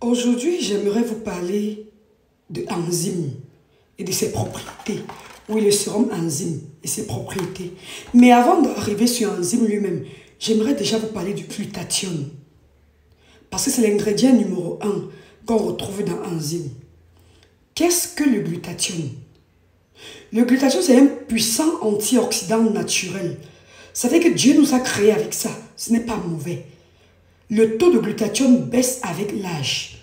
Aujourd'hui, j'aimerais vous parler de enzyme et de ses propriétés. Oui, le sérum enzyme et ses propriétés. Mais avant d'arriver sur enzyme lui-même, j'aimerais déjà vous parler du glutathione. Parce que c'est l'ingrédient numéro 1 qu'on retrouve dans enzyme. Qu'est-ce que le glutathione? Le glutathione, c'est un puissant antioxydant naturel. Ça veut dire que Dieu nous a créés avec ça. Ce n'est pas mauvais. Le taux de glutathione baisse avec l'âge.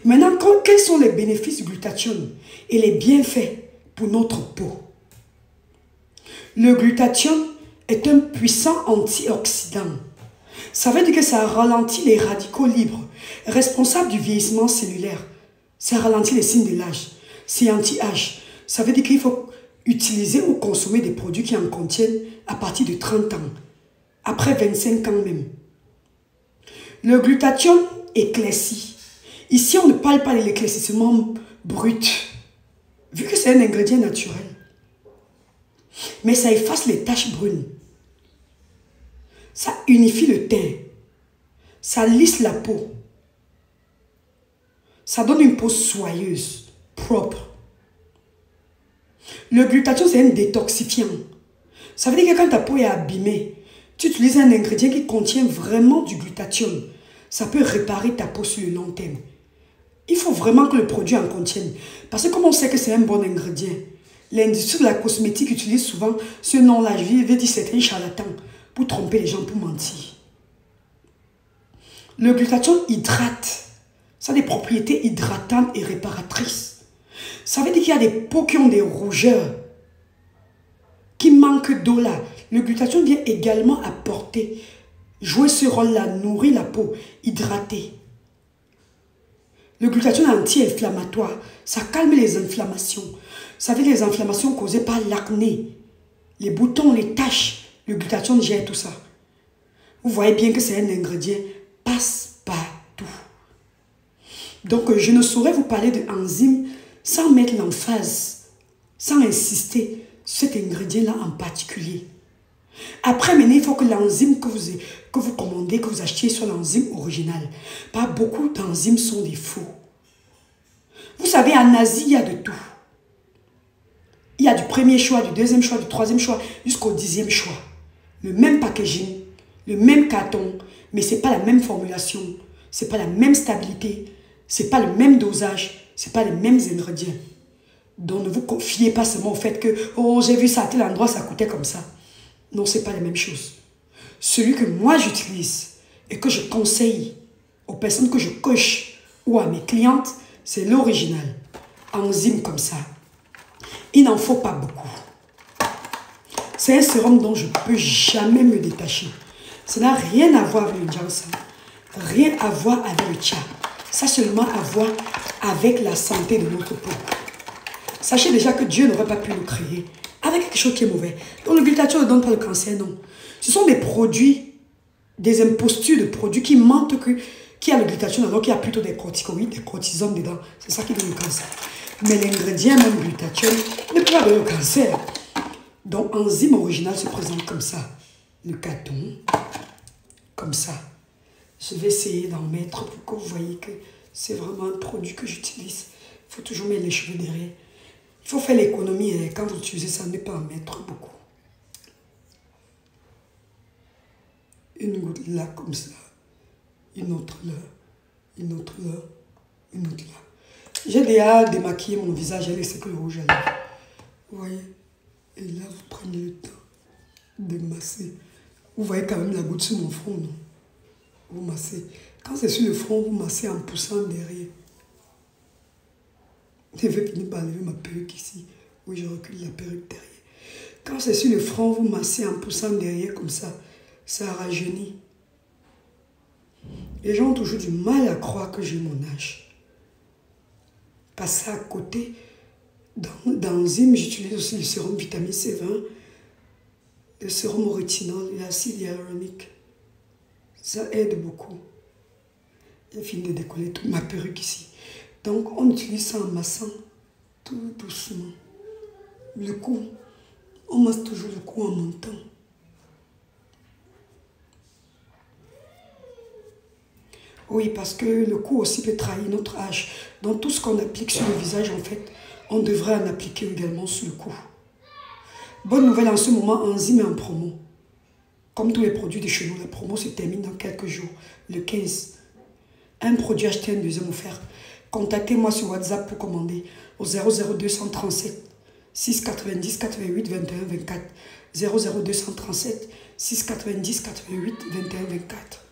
Maintenant, quels sont les bénéfices du glutathione et les bienfaits pour notre peau? Le glutathione est un puissant antioxydant. Ça veut dire que ça ralentit les radicaux libres, responsables du vieillissement cellulaire. Ça ralentit les signes de l'âge. C'est anti-âge. Ça veut dire qu'il faut utiliser ou consommer des produits qui en contiennent à partir de 30 ans. Après 25 ans même. Le glutathione éclaircit. Ici, on ne parle pas de l'éclaircissement brut, vu que c'est un ingrédient naturel. Mais ça efface les taches brunes. Ça unifie le teint. Ça lisse la peau. Ça donne une peau soyeuse, propre. Le glutathione, c'est un détoxifiant. Ça veut dire que quand ta peau est abîmée, tu utilises un ingrédient qui contient vraiment du glutathione. Ça peut réparer ta peau sur le long terme. Il faut vraiment que le produit en contienne. Parce que comme on sait que c'est un bon ingrédient, l'industrie de la cosmétique utilise souvent ce nom-là. Je vais dire c'est un charlatan pour tromper les gens, pour mentir. Le glutathione hydrate. Ça a des propriétés hydratantes et réparatrices. Ça veut dire qu'il y a des peaux qui ont des rougeurs, qui manquent d'eau là. Le glutathione vient également apporter, jouer ce rôle-là, nourrir la peau, hydrater. Le glutathione est anti-inflammatoire. Ça calme les inflammations. Ça veut dire les inflammations causées par l'acné, les boutons, les taches. Le glutathione gère tout ça. Vous voyez bien que c'est un ingrédient passe-partout. Donc, je ne saurais vous parler d'enzyme sans mettre l'emphase, sans insister sur cet ingrédient-là en particulier. Après, maintenant, il faut que l'enzyme que vous commandez, que vous achetiez soit l'enzyme originale. Pas beaucoup d'enzymes sont des faux. Vous savez, en Asie, il y a de tout. Il y a du premier choix, du deuxième choix, du troisième choix, jusqu'au 10e choix. Le même packaging, le même carton, mais ce n'est pas la même formulation, ce n'est pas la même stabilité, ce n'est pas le même dosage, ce n'est pas les mêmes ingrédients. Donc ne vous fiez pas seulement au fait que « Oh, j'ai vu ça à tel endroit, ça coûtait comme ça ». Non, ce n'est pas la même chose. Celui que moi j'utilise et que je conseille aux personnes que je coach ou à mes clientes, c'est l'original. Enzyme comme ça. Il n'en faut pas beaucoup. C'est un sérum dont je ne peux jamais me détacher. Ça n'a rien à voir avec le ginseng. Rien à voir avec le tcha. Ça seulement à voir avec la santé de notre peau. Sachez déjà que Dieu n'aurait pas pu nous créer avec quelque chose qui est mauvais. Donc le glutathione ne donne pas le cancer, non. Ce sont des produits, des impostures de produits qui mentent qu'il y a le glutathione alors qu'il y a plutôt des corticoïdes, des cortisones dedans. C'est ça qui donne le cancer. Mais l'ingrédient même glutathione ne peut pas donner le cancer. Donc enzyme originale se présente comme ça. Le carton, comme ça. Je vais essayer d'en mettre pour que vous voyez que c'est vraiment un produit que j'utilise. Il faut toujours mettre les cheveux derrière. Il faut faire l'économie et quand vous utilisez ça, ne pas en mettre beaucoup. Une goutte là, comme ça. Une autre là. Une autre là. Une autre là. J'ai déjà démaquillé mon visage, j'ai laissé que le rouge à lèvres. Vous voyez? Et là, vous prenez le temps de masser. Vous voyez quand même la goutte sur mon front, non? Vous massez. Quand c'est sur le front, vous massez en poussant derrière. Je vais finir par lever ma perruque ici. Oui, je recule la perruque derrière. Quand c'est sur le front, vous massez en poussant derrière comme ça. Ça rajeunit. Les gens ont toujours du mal à croire que j'ai mon âge. Passer à côté, dans l'enzyme, j'utilise aussi le sérum vitamine C20, le sérum au rétinol et l'acide hyaluronique. Ça aide beaucoup. J'ai fini de décoller toute ma perruque ici. Donc, on utilise ça en massant tout doucement. Le cou, on masse toujours le cou en montant. Oui, parce que le cou aussi peut trahir notre âge. Donc tout ce qu'on applique sur le visage, en fait, on devrait en appliquer également sur le cou. Bonne nouvelle, en ce moment, Enzyme est en promo. Comme tous les produits de chez nous, la promo se termine dans quelques jours, le 15. Un produit acheté, un deuxième offert. Contactez-moi sur WhatsApp pour commander au 00237 690 88 21 24. 00237 690 88 21 24.